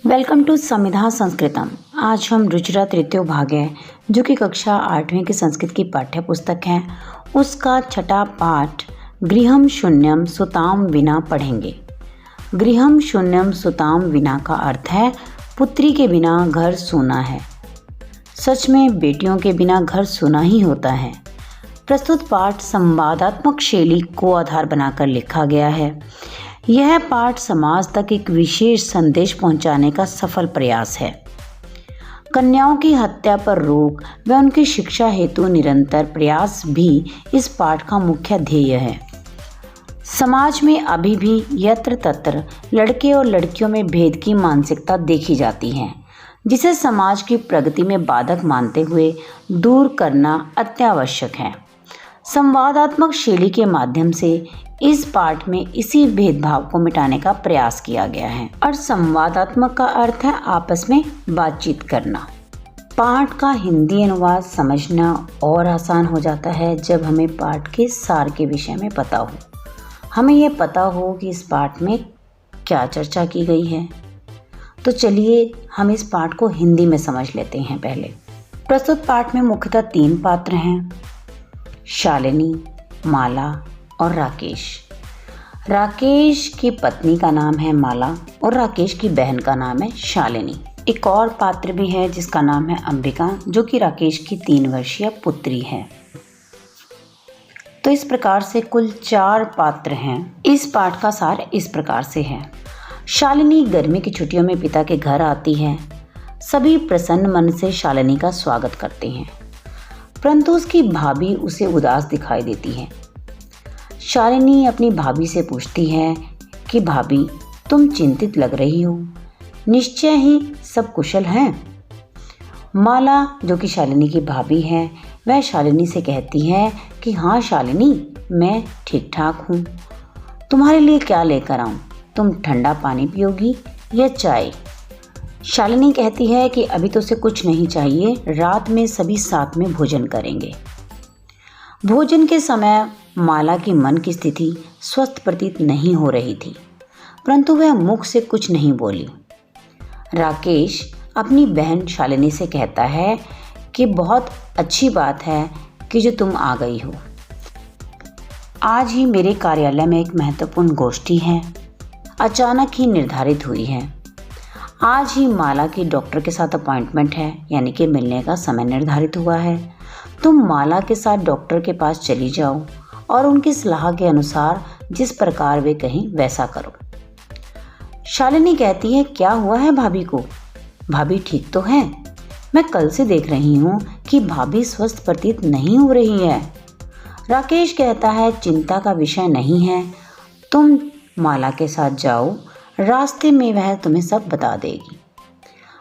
Welcome to समिधा संस्कृतम। आज हम रुचिरा तृतीयो भाग है जो कि कक्षा 8वीं की संस्कृत की पाठ्य पुस्तक है, उसका छठा पाठ गृहम शून्यम सुताम विना पढ़ेंगे। गृहम शून्यम सुताम विना का अर्थ है पुत्री के बिना घर सूना है। सच में बेटियों के बिना घर सूना ही होता है। प्रस्तुत पाठ संवादात्मक शैली को आधार बनाकर लिखा गया है। यह पाठ समाज तक एक विशेष संदेश पहुंचाने का सफल प्रयास है। कन्याओं की हत्या पर रोक व उनकी शिक्षा हेतु निरंतर प्रयास भी इस पाठ का मुख्य ध्येय है। समाज में अभी भी यत्र तत्र लड़के और लड़कियों में भेद की मानसिकता देखी जाती है, जिसे समाज की प्रगति में बाधक मानते हुए दूर करना अत्यावश्यक है। संवादात्मक शैली के माध्यम से इस पाठ में इसी भेदभाव को मिटाने का प्रयास किया गया है। और संवादात्मक का अर्थ है आपस में बातचीत करना। पाठ का हिंदी अनुवाद समझना और आसान हो जाता है जब हमें पाठ के सार के विषय में पता हो। हमें यह पता हो कि इस पाठ में क्या चर्चा की गई है। तो चलिए हम इस पाठ को हिंदी में समझ लेते हैं। पहले प्रस्तुत पाठ में मुख्यतः 3 पात्र हैं, शालिनी, माला और राकेश। राकेश की पत्नी का नाम है माला और राकेश की बहन का नाम है शालिनी। एक और पात्र भी है जिसका नाम है अंबिका, जो कि राकेश की 3 वर्षीय पुत्री है। तो इस प्रकार से कुल 4 पात्र हैं। इस पाठ का सार इस प्रकार से है। शालिनी गर्मी की छुट्टियों में पिता के घर आती है। सभी प्रसन्न मन से शालिनी का स्वागत करते हैं, परंतु उसकी भाभी उसे उदास दिखाई देती है। शालिनी अपनी भाभी से पूछती है कि भाभी, तुम चिंतित लग रही हो, निश्चय ही सब कुशल हैं? माला, जो कि शालिनी की भाभी है, वह शालिनी से कहती है कि हाँ शालिनी, मैं ठीक ठाक हूँ। तुम्हारे लिए क्या लेकर आऊँ? तुम ठंडा पानी पियोगी या चाय? शालिनी कहती है कि अभी तो उसे कुछ नहीं चाहिए, रात में सभी साथ में भोजन करेंगे। भोजन के समय माला की मन की स्थिति स्वस्थ प्रतीत नहीं हो रही थी, परंतु वह मुख से कुछ नहीं बोली। राकेश अपनी बहन शालिनी से कहता है कि बहुत अच्छी बात है कि जो तुम आ गई हो। आज ही मेरे कार्यालय में एक महत्वपूर्ण गोष्ठी है, अचानक ही निर्धारित हुई है। आज ही माला की डॉक्टर के साथ अपॉइंटमेंट है, यानी कि मिलने का समय निर्धारित हुआ है। तुम माला के साथ डॉक्टर के पास चली जाओ और उनकी सलाह के अनुसार जिस प्रकार वे कहें वैसा करो। शालिनी कहती है, क्या हुआ है भाभी को? भाभी ठीक तो है? मैं कल से देख रही हूँ कि भाभी स्वस्थ प्रतीत नहीं हो रही है। राकेश कहता है, चिंता का विषय नहीं है, तुम माला के साथ जाओ, रास्ते में वह तुम्हें सब बता देगी।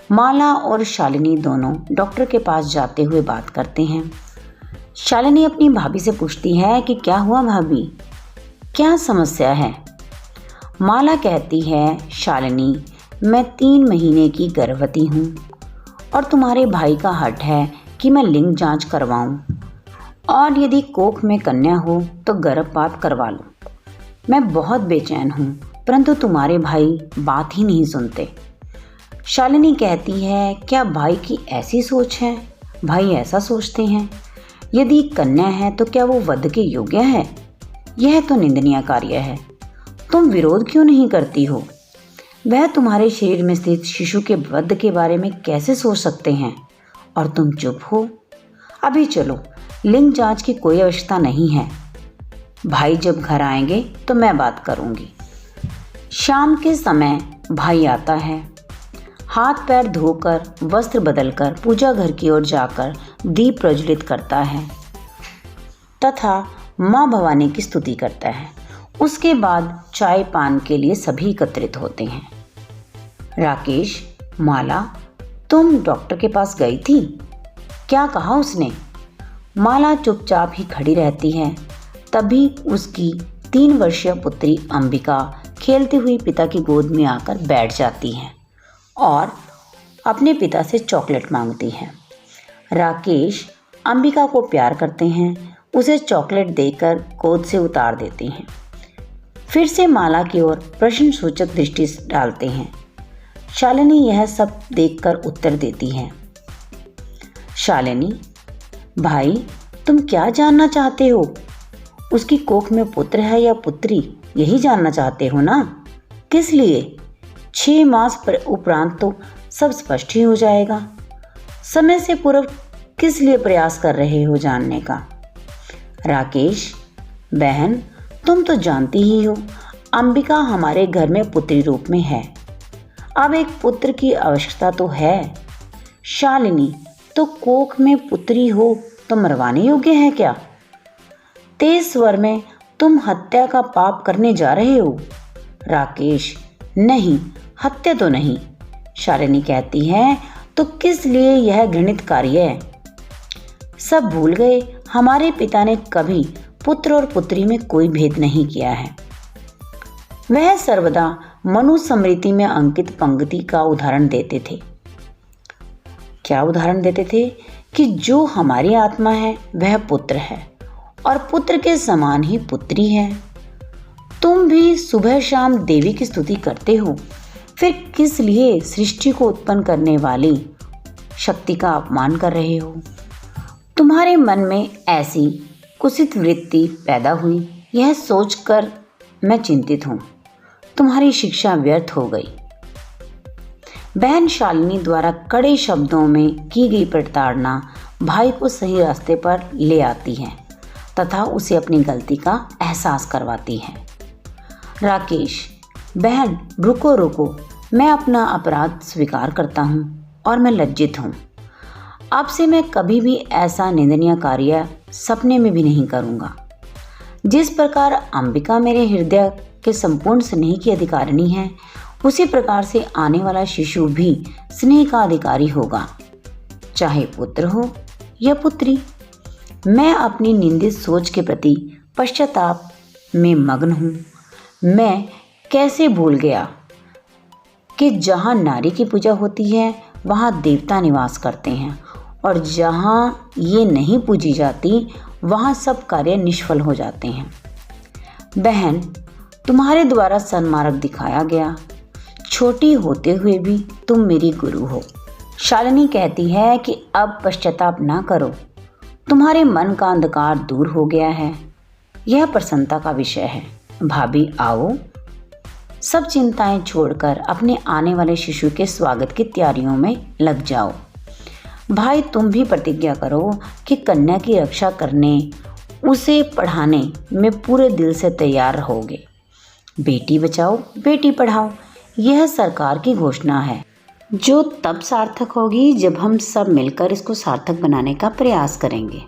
माला और शालिनी दोनों डॉक्टर के पास जाते हुए बात करते हैं। शालिनी अपनी भाभी से पूछती है कि क्या हुआ भाभी, क्या समस्या है? माला कहती है, शालिनी, मैं 3 महीने की गर्भवती हूँ और तुम्हारे भाई का हठ है कि मैं लिंग जांच करवाऊँ और यदि कोख में कन्या हो तो गर्भपात करवा लूँ। मैं बहुत बेचैन हूँ, परंतु तुम्हारे भाई बात ही नहीं सुनते। शालिनी कहती है, क्या भाई की ऐसी सोच है? भाई ऐसा सोचते हैं? यदि कन्या है तो क्या वो वध के योग्य है? यह तो निंदनीय कार्य है। तुम विरोध क्यों नहीं करती हो? वह तुम्हारे शरीर में स्थित शिशु के वध के बारे में कैसे सोच सकते हैं और तुम चुप हो? अभी चलो, लिंग जांच की कोई आवश्यकता नहीं है। भाई जब घर आएंगे तो मैं बात करूंगी। शाम के समय भाई आता है। हाथ पैर धोकर, वस्त्र बदलकर पूजा घर की ओर जाकर दीप प्रज्वलित करता है तथा माँ भवानी की स्तुति करता है। उसके बाद चाय पान के लिए सभी एकत्रित होते हैं। राकेश, माला, तुम डॉक्टर के पास गई थी? क्या कहा उसने? माला चुपचाप ही खड़ी रहती है। तभी उसकी 3 वर्षीय पुत्री अंबिका खेलती हुई पिता की गोद में आकर बैठ जाती है और अपने पिता से चॉकलेट मांगती है। राकेश अंबिका को प्यार करते हैं, उसे चॉकलेट देकर गोद से उतार देते हैं। फिर से माला की ओर प्रश्नसूचक दृष्टि डालते हैं। शालिनी यह सब देखकर उत्तर देती है। शालिनी, भाई तुम क्या जानना चाहते हो? उसकी कोख में पुत्र है या पुत्री, यही जानना चाहते हो ना? किस लिए? 6 मास उपरांत तो सब स्पष्ट ही हो जाएगा। समय से पूर्व किस लिए प्रयास कर रहे हो जानने का? राकेश, बहन तुम तो जानती ही हो, अंबिका हमारे घर में पुत्री रूप में है। अब एक पुत्र की आवश्यकता तो है। शालिनी, तो कोख में पुत्री हो तो मरवाने योग्य है क्या? तेज स्वर में, तुम हत्या का पाप करने जा रहे हो। राकेश, नहीं, हत्या तो नहीं। शालिनी कहती है, तो किस लिए यह घृणित कार्य है? सब भूल गए, हमारे पिता ने कभी पुत्र और पुत्री में कोई भेद नहीं किया है। वह सर्वदा मनुस्मृति में अंकित पंक्ति का उदाहरण देते थे। क्या उदाहरण देते थे? कि जो हमारी आत्मा है वह पुत्र है और पुत्र के समान ही पुत्री है। तुम भी सुबह शाम देवी की स्तुति करते हो, फिर किस लिए सृष्टि को उत्पन्न करने वाली शक्ति का अपमान कर रहे हो? तुम्हारे मन में ऐसी कुत्सित वृत्ति पैदा हुई, यह सोचकर मैं चिंतित हूँ। तुम्हारी शिक्षा व्यर्थ हो गई। बहन शालिनी द्वारा कड़े शब्दों में की गई प्रताड़ना भाई को सही रास्ते पर ले आती है तथा उसे अपनी गलती का एहसास करवाती है। राकेश, बहन रुको रुको, मैं अपना अपराध स्वीकार करता हूँ और मैं लज्जित हूँ। अब से मैं कभी भी ऐसा निंदनीय कार्य सपने में भी नहीं करूँगा। जिस प्रकार अंबिका मेरे हृदय के संपूर्ण स्नेह की अधिकारिणी है, उसी प्रकार से आने वाला शिशु भी स्नेह का अधिकारी होगा, चाहे पुत्र हो या पुत्री। मैं अपनी निंदित सोच के प्रति पश्चाताप में मग्न हूँ। मैं कैसे भूल गया कि जहाँ नारी की पूजा होती है वहाँ देवता निवास करते हैं और जहाँ ये नहीं पूजी जाती वहाँ सब कार्य निष्फल हो जाते हैं। बहन, तुम्हारे द्वारा सन्मार्ग दिखाया गया, छोटी होते हुए भी तुम मेरी गुरु हो। शालिनी कहती है कि अब पश्चाताप ना करो, तुम्हारे मन का अंधकार दूर हो गया है। यह प्रसन्नता का विषय है। भाभी आओ, सब चिंताएं छोड़कर अपने आने वाले शिशु के स्वागत की तैयारियों में लग जाओ। भाई तुम भी प्रतिज्ञा करो कि कन्या की रक्षा करने, उसे पढ़ाने में पूरे दिल से तैयार रहोगे। बेटी बचाओ बेटी पढ़ाओ, यह सरकार की घोषणा है, जो तब सार्थक होगी जब हम सब मिलकर इसको सार्थक बनाने का प्रयास करेंगे।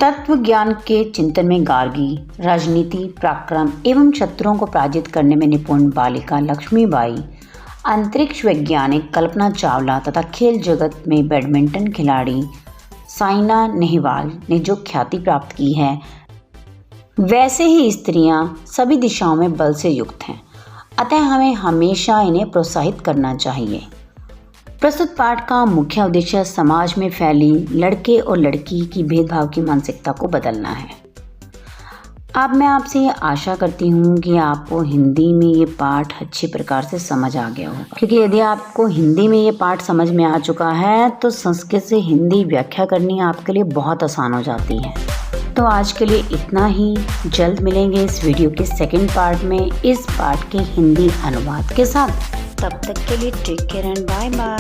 तत्व ज्ञान के चिंतन में गार्गी, राजनीति, पराक्रम एवं शत्रुओं को पराजित करने में निपुण बालिका लक्ष्मीबाई, अंतरिक्ष वैज्ञानिक कल्पना चावला तथा खेल जगत में बैडमिंटन खिलाड़ी साइना नेहवाल ने जो ख्याति प्राप्त की है, वैसे ही स्त्रियां सभी दिशाओं में बल से युक्त हैं। अतः हमें हमेशा इन्हें प्रोत्साहित करना चाहिए। प्रस्तुत पाठ का मुख्य उद्देश्य समाज में फैली लड़के और लड़की की भेदभाव की मानसिकता को बदलना है। अब मैं आपसे ये आशा करती हूँ कि आपको हिंदी में ये पाठ अच्छी प्रकार से समझ आ गया होगा, क्योंकि यदि आपको हिंदी में ये पाठ समझ में आ चुका है तो संस्कृत से हिंदी व्याख्या करनी आपके लिए बहुत आसान हो जाती है। तो आज के लिए इतना ही। जल्द मिलेंगे इस वीडियो के सेकंड पार्ट में इस पाठ के हिंदी अनुवाद के साथ। तब तक के लिए take care and bye bye.